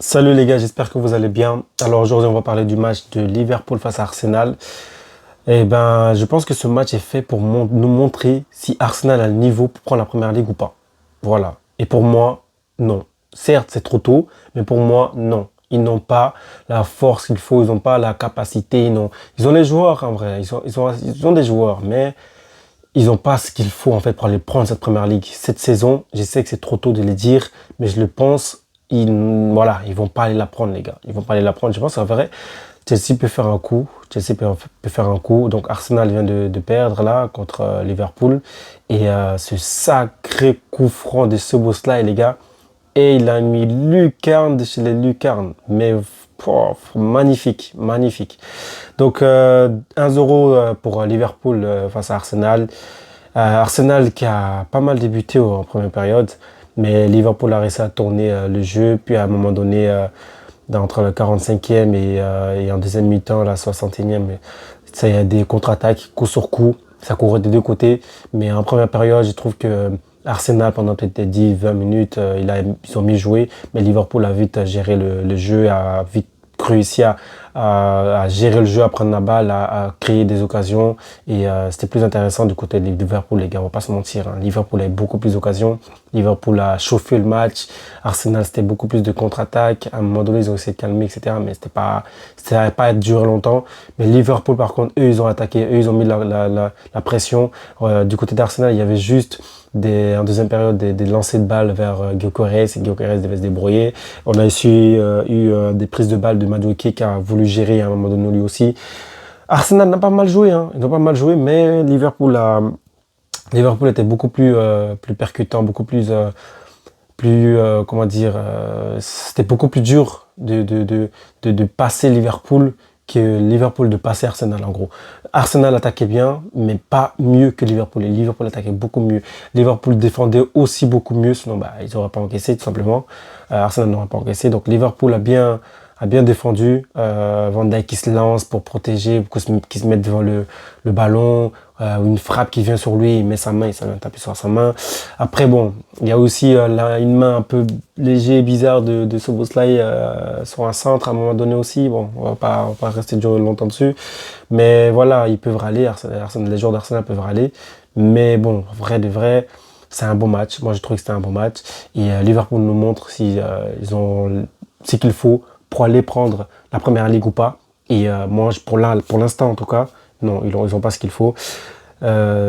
Salut les gars, j'espère que vous allez bien. Alors aujourd'hui, on va parler du match de Liverpool face à Arsenal. Je pense que ce match est fait pour nous montrer si Arsenal a le niveau pour prendre la première ligue ou pas. Voilà. Et pour moi, non. Certes, c'est trop tôt, mais pour moi, non. Ils n'ont pas la force qu'il faut, ils n'ont pas la capacité, ils ont les joueurs en vrai, ils ont des joueurs, mais ils n'ont pas ce qu'il faut en fait pour aller prendre cette première ligue. Cette saison, je sais que c'est trop tôt de le dire, mais je le pense, ils vont pas aller la prendre les gars. Ils vont pas aller la prendre. Je pense qu'en vrai, Chelsea peut faire un coup. Peut faire un coup. Donc Arsenal vient de perdre là contre Liverpool. Ce sacré coup franc de ce boss-là, les gars. Et il a mis lucarne de chez les lucarnes. Mais magnifique, magnifique. Donc 1-0 pour Liverpool face à Arsenal. Arsenal qui a pas mal débuté en première période, mais Liverpool a réussi à tourner le jeu. Puis à un moment donné, entre le 45e et en deuxième mi-temps, la 61e, ça y a des contre-attaques, coup sur coup. Ça courait des deux côtés. Mais en première période, je trouve que Arsenal, pendant peut-être 10-20 minutes, ils ont mis jouer. Mais Liverpool a vite géré le jeu, a vite réussi à gérer le jeu, à prendre la balle, à créer des occasions. C'était plus intéressant du côté de Liverpool, les gars, on va pas se mentir. Hein. Liverpool a eu beaucoup plus d'occasions. Liverpool a chauffé le match. Arsenal, c'était beaucoup plus de contre-attaque. À un moment donné, ils ont essayé de calmer, etc. Mais ça n'allait pas durer longtemps. Mais Liverpool, par contre, eux, ils ont attaqué. Eux, ils ont mis la pression. Du côté d'Arsenal, il y avait juste en deuxième période des lancers de balles vers Gyökeres, et Gyökeres devait se débrouiller. On a aussi eu des prises de balles de Madueke qui a voulu gérer à un moment donné lui aussi. Arsenal n'a pas mal joué, hein. Ils n'ont pas mal joué, mais Liverpool était beaucoup plus percutant, beaucoup plus comment dire, c'était beaucoup plus dur de passer Liverpool que Liverpool de passer Arsenal en gros. Arsenal attaquait bien, mais pas mieux que Liverpool. Et Liverpool attaquait beaucoup mieux. Liverpool défendait aussi beaucoup mieux, sinon ils n'auraient pas encaissé tout simplement. Arsenal n'aurait pas encaissé. Donc Liverpool a bien défendu. Van Dijk qui se lance pour protéger, qui se met devant le ballon. Une frappe qui vient sur lui, il met sa main, il s'en vient taper sur sa main. Après, bon, il y a aussi une main un peu léger et bizarre de Szoboszlai sur un centre à un moment donné aussi. Bon, on va pas rester longtemps dessus. Mais voilà, ils peuvent râler. Les joueurs d'Arsenal peuvent râler. Mais bon, vrai de vrai, c'est un bon match. Moi, je trouve que c'était un bon match. Liverpool nous montre si ils ont ce qu'il faut pour aller prendre la première ligue ou pas. Moi, pour l'instant en tout cas, non, ils ont pas ce qu'il faut.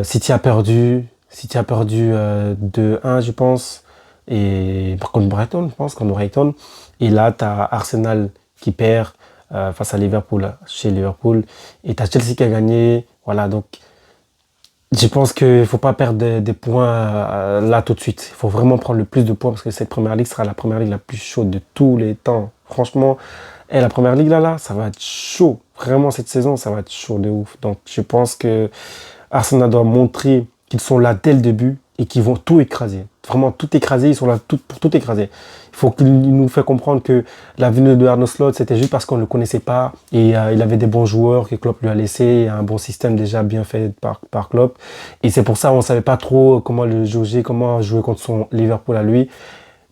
City a perdu 2-1, je pense. Et contre Brighton, je pense, contre Brighton. Et là, tu as Arsenal qui perd face à Liverpool, chez Liverpool. Et tu as Chelsea qui a gagné. Voilà, donc je pense qu'il ne faut pas perdre des points là tout de suite. Il faut vraiment prendre le plus de points parce que cette première ligue sera la première ligue la plus chaude de tous les temps. Franchement, la première ligue là, ça va être chaud. Vraiment, cette saison, ça va être chaud de ouf. Donc, je pense que Arsenal doit montrer qu'ils sont là dès le début et qu'ils vont tout écraser. Vraiment tout écraser, ils sont là pour tout écraser. Il faut qu'il nous fait comprendre que la venue de Arne Slot, c'était juste parce qu'on ne le connaissait pas et il avait des bons joueurs que Klopp lui a laissé, un bon système déjà bien fait par Klopp. Et c'est pour ça qu'on ne savait pas trop comment le jauger, comment jouer contre son Liverpool à lui,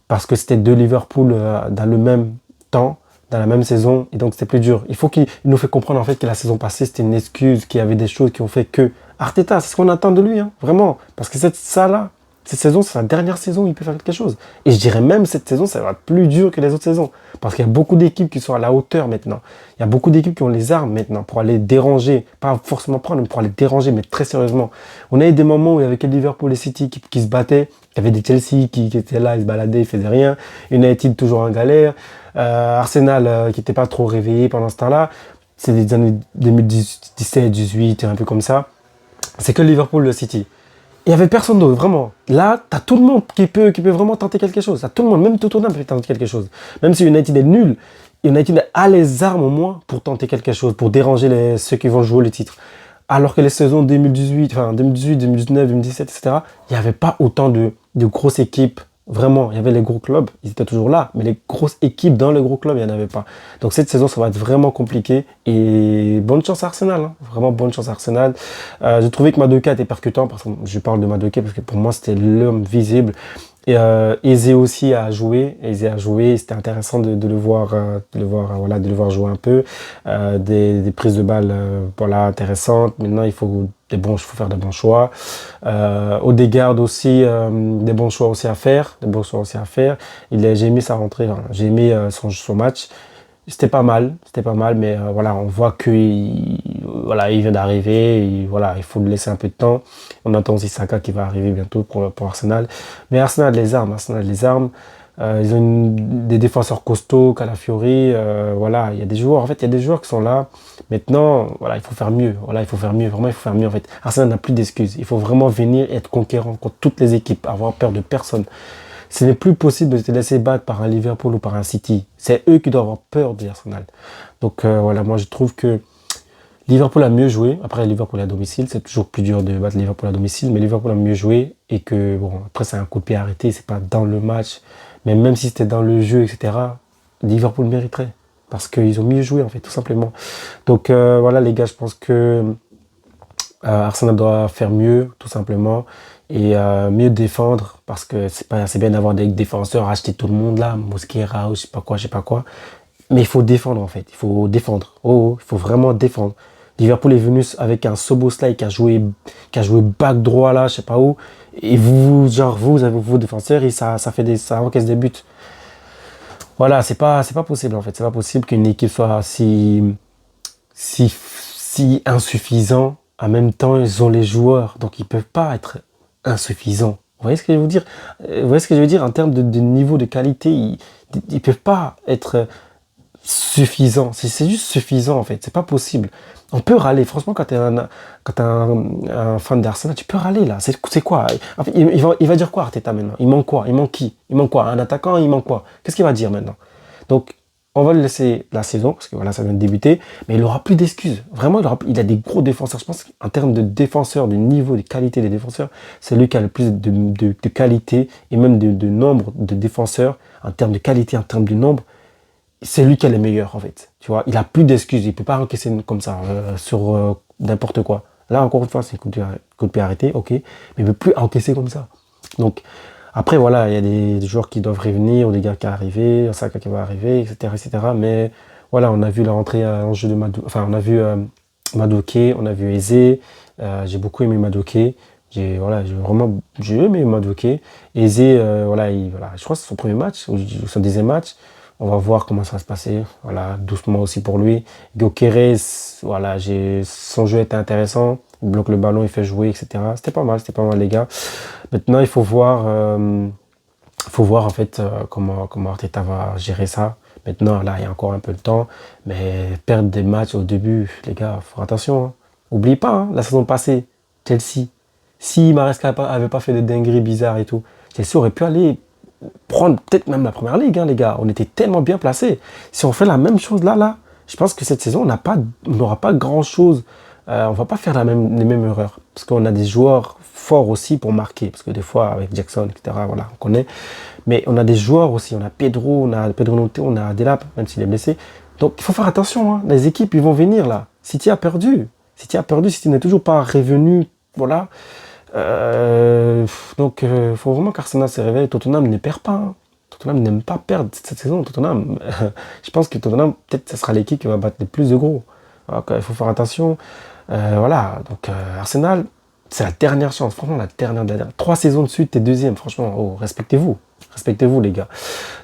parce que c'était deux Liverpool dans le même temps, dans la même saison, et donc c'était plus dur. Il faut qu'il nous fait comprendre en fait que la saison passée c'était une excuse, qu'il y avait des choses qui ont fait que Arteta, c'est ce qu'on attend de lui, hein, vraiment, parce que cette saison, c'est la dernière saison où il peut faire quelque chose. Et je dirais même cette saison, ça va être plus dur que les autres saisons, parce qu'il y a beaucoup d'équipes qui sont à la hauteur maintenant. Il y a beaucoup d'équipes qui ont les armes maintenant pour aller déranger, pas forcément prendre, mais pour aller déranger, mais très sérieusement. On a eu des moments où il y avait que Liverpool et City qui se battaient, il y avait des Chelsea qui étaient là, ils se baladaient, ils faisaient rien. United toujours en galère. Arsenal qui n'était pas trop réveillé pendant ce temps-là. C'est des années 2017, 18, un peu comme ça. C'est que Liverpool, City. Il n'y avait personne d'autre, vraiment. Là, tu as tout le monde qui peut vraiment tenter quelque chose. T'as tout le monde, même Tottenham peut tenter quelque chose. Même si United est nul, United a les armes au moins pour tenter quelque chose, pour déranger ceux qui vont jouer le titre. Alors que les saisons 2018, 2019, 2017, etc., il n'y avait pas autant de grosses équipes. Vraiment, il y avait les gros clubs, ils étaient toujours là, mais les grosses équipes dans les gros clubs, il n'y en avait pas. Donc cette saison, ça va être vraiment compliqué. Et bonne chance à Arsenal, hein. Vraiment bonne chance à Arsenal. J'ai trouvé que Madueke était percutant, parce que je parle de Madueke parce que pour moi, c'était l'homme visible. Eze aussi a joué. Eze a joué. C'était intéressant de le voir, voilà, de le voir jouer un peu. Des prises de balles, voilà, intéressantes. Maintenant, faut faire des bons choix. Odegaard aussi, des bons choix aussi à faire. Des bons choix aussi à faire. J'ai aimé sa rentrée. Hein. J'ai aimé son match. C'était pas mal, mais voilà, on voit voilà, il vient d'arriver, voilà, il faut lui laisser un peu de temps. On attend aussi Saka qui va arriver bientôt pour Arsenal. Mais Arsenal a les armes, ils ont des défenseurs costauds, Calafiori, voilà, il y a des joueurs, en fait, il y a des joueurs qui sont là. Maintenant, voilà, il faut faire mieux, voilà, il faut faire mieux, vraiment, il faut faire mieux, en fait. Arsenal n'a plus d'excuses, il faut vraiment venir et être conquérant contre toutes les équipes, avoir peur de personne. Ce n'est plus possible de te laisser battre par un Liverpool ou par un City. C'est eux qui doivent avoir peur de l'Arsenal. Donc voilà, moi je trouve que Liverpool a mieux joué. Après, Liverpool à domicile, c'est toujours plus dur de battre Liverpool à domicile, mais Liverpool a mieux joué et que, bon, après c'est un coup de pied arrêté, c'est pas dans le match, mais même si c'était dans le jeu, etc., Liverpool mériterait. Parce qu'ils ont mieux joué, en fait, tout simplement. Donc voilà, les gars, je pense que Arsenal doit faire mieux, tout simplement, et mieux défendre, parce que c'est bien d'avoir des défenseurs, acheter tout le monde là, Mosquera ou je sais pas quoi, mais il faut défendre en fait, il faut défendre, il faut vraiment défendre. Liverpool est venu avec un Szoboszlai qui a joué back droit là, je sais pas où, et vous avez vos défenseurs et ça encaisse des buts. Voilà, c'est pas possible en fait, c'est pas possible qu'une équipe soit si insuffisant. En même temps, ils ont les joueurs, donc ils peuvent pas être insuffisants. Vous voyez ce que je veux dire? Vous voyez ce que je veux dire en termes de niveau de qualité, ils peuvent pas être suffisants. C'est juste suffisant en fait. C'est pas possible. On peut râler. Franchement, quand t'es un fan d'Arsenal, tu peux râler là. C'est quoi? En fait, il va dire quoi Arteta maintenant? Il manque quoi? Il manque qui? Il manque quoi? Un attaquant? Il manque quoi? Qu'est-ce qu'il va dire maintenant? Donc on va le laisser la saison, parce que voilà, ça vient de débuter, mais il n'aura plus d'excuses. Vraiment, il a des gros défenseurs. Je pense qu'en termes de défenseurs, du niveau, de qualité des défenseurs, c'est lui qui a le plus de qualité et même de nombre de défenseurs. En termes de qualité, en termes de nombre, c'est lui qui a les meilleurs, en fait. Tu vois, il a plus d'excuses. Il ne peut pas encaisser comme ça, sur n'importe quoi. Là, encore une fois, c'est coup de pied arrêté, ok, mais il ne peut plus encaisser comme ça. Donc, après, voilà, il y a des joueurs qui doivent revenir, ou des gars qui arrivent, arriver, Saka qui va arriver, etc., etc. Mais voilà, on a vu la rentrée en jeu de Madueke, enfin, on a vu Madueke, on a vu Eze. J'ai beaucoup aimé Madueke. J'ai aimé Madueke. Eze, voilà, je crois que c'est son premier match, ou son deuxième match. On va voir comment ça va se passer. Voilà, doucement aussi pour lui. Gyökeres, voilà, son jeu était intéressant. Il bloque le ballon, il fait jouer, etc. C'était pas mal, les gars. Maintenant, il faut voir en fait comment Arteta va gérer ça. Maintenant, là, il y a encore un peu de temps, mais perdre des matchs au début, les gars, faut faire attention. Hein. Oublie pas, hein, la saison passée, Chelsea, si Maresca avait pas fait des dingueries bizarres et tout, Chelsea aurait pu aller prendre peut-être même la première ligue, hein, les gars. On était tellement bien placés. Si on fait la même chose là, je pense que cette saison, on n'aura pas grand-chose. On va pas faire les mêmes erreurs. Parce qu'on a des joueurs forts aussi pour marquer. Parce que des fois, avec Jackson, etc., voilà, on connaît. Mais on a des joueurs aussi. On a Pedro Neto, on a Delap, même s'il est blessé. Donc, il faut faire attention. Hein. Les équipes, ils vont venir là. City a perdu. City n'est toujours pas revenu. Voilà. Donc, il faut vraiment qu'Arsenal se réveille. Tottenham ne perd pas. Hein. Tottenham n'aime pas perdre cette saison. Tottenham, je pense que Tottenham, peut-être, ce sera l'équipe qui va battre les plus de gros. Donc, il faut faire attention. Voilà. Donc, Arsenal, c'est la dernière chance. Franchement, la dernière. 3 saisons de suite, t'es deuxième. Franchement, respectez-vous. Respectez-vous, les gars.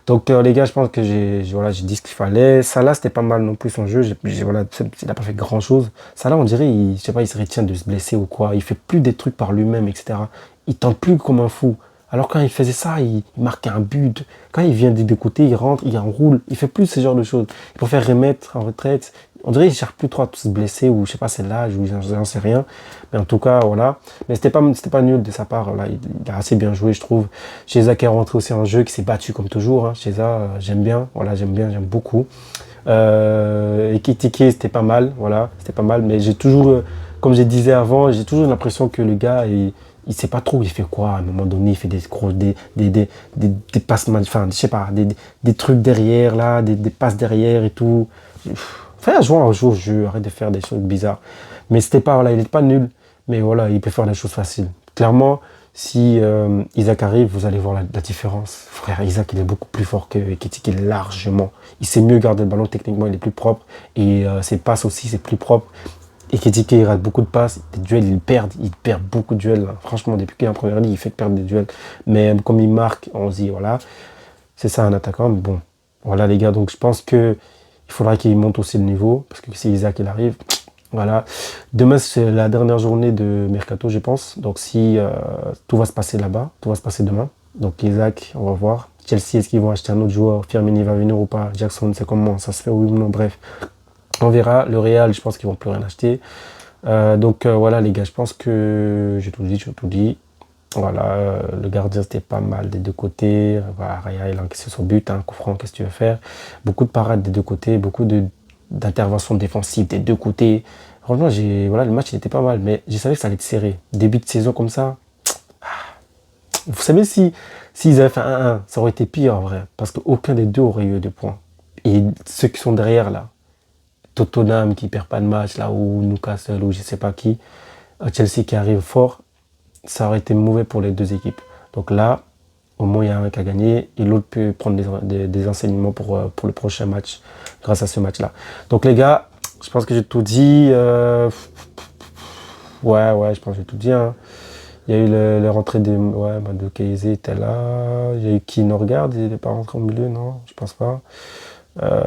Donc, les gars, je pense que j'ai dit ce qu'il fallait. Salah, c'était pas mal non plus son jeu. Voilà, il n'a pas fait grand-chose. Salah, on dirait, je sais pas, il se retient de se blesser ou quoi. Il fait plus des trucs par lui-même, etc. Il tente plus comme un fou. Alors, quand il faisait ça, il marquait un but. Quand il vient des côtés, il rentre, il enroule. Il fait plus ce genre de choses. Il préfère remettre en retraite. On dirait qu'il ne cherche plus trop à se blesser, ou je sais pas, c'est l'âge, ou j'en sais rien. Mais en tout cas, voilà. Mais c'était pas nul de sa part. Là, il a assez bien joué, je trouve. Chiesa qui est rentré aussi en jeu, qui s'est battu comme toujours. Hein. Chiesa, j'aime bien. Voilà, j'aime beaucoup. Ekitike, c'était pas mal. Voilà, c'était pas mal. Mais j'ai toujours, comme je disais avant, j'ai toujours l'impression que le gars, il sait pas trop où il fait quoi. À un moment donné, il fait des passes, enfin, je sais pas, des trucs derrière, là, des passes derrière et tout. Enfin, jouer un jour, arrête de faire des choses bizarres. Mais c'était pas, voilà, il n'est pas nul. Mais voilà, il peut faire des choses faciles. Clairement, Si Isaac arrive, vous allez voir la différence. Frère, Isaac, il est beaucoup plus fort que Ekitike, largement. Il sait mieux garder le ballon, techniquement, il est plus propre. Et ses passes aussi, c'est plus propre. Ekitike, il rate beaucoup de passes. Des duels, il perd beaucoup de duels. Là. Franchement, depuis qu'il est en première ligue, il fait perdre des duels. Mais comme il marque, on se dit, voilà, c'est ça un attaquant. Mais bon, voilà les gars, donc je pense que il faudra qu'il monte aussi le niveau. Parce que si Isaac, il arrive, voilà. Demain, c'est la dernière journée de Mercato, je pense. Donc, si tout va se passer là-bas, tout va se passer demain. Donc, Isaac, on va voir. Chelsea, est-ce qu'ils vont acheter un autre joueur? Firmini va venir ou pas? Jackson, c'est comment? Ça se fait oui ou non? Bref, on verra. Le Real, je pense qu'ils vont plus rien acheter. Voilà, les gars, je pense que j'ai tout dit, j'ai tout dit. Voilà, le gardien, c'était pas mal des deux côtés. Voilà, Raya, il a encaissé son but, un coup franc, qu'est-ce que tu veux faire? Beaucoup de parades des deux côtés, beaucoup d'interventions défensives des deux côtés. Franchement, voilà, le match, il était pas mal, mais je savais que ça allait être serré. Début de saison comme ça, vous savez, s'ils avaient fait 1-1, ça aurait été pire, en vrai, parce qu'aucun des deux aurait eu 2 points. Et ceux qui sont derrière, là, Tottenham qui perd pas de match, là, ou Newcastle, ou je sais pas qui, Chelsea qui arrive fort, ça aurait été mauvais pour les deux équipes. Donc là, au moins, il y a un qui a gagné et l'autre peut prendre des enseignements pour le prochain match grâce à ce match-là. Donc les gars, je pense que j'ai tout dit. Ouais, je pense que j'ai tout dit. Hein. Il y a eu le rentrée de Kayze était là. Il y a eu qui nous regarde, il n'est pas rentré au milieu, non, je pense pas. Euh,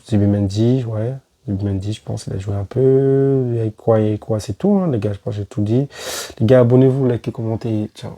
Zubimendi, ouais. Zubimendi, je pense qu'il a joué un peu. Il y a quoi, c'est tout, hein, les gars, je pense que j'ai tout dit. Les gars, abonnez-vous, likez, commentez. Ciao.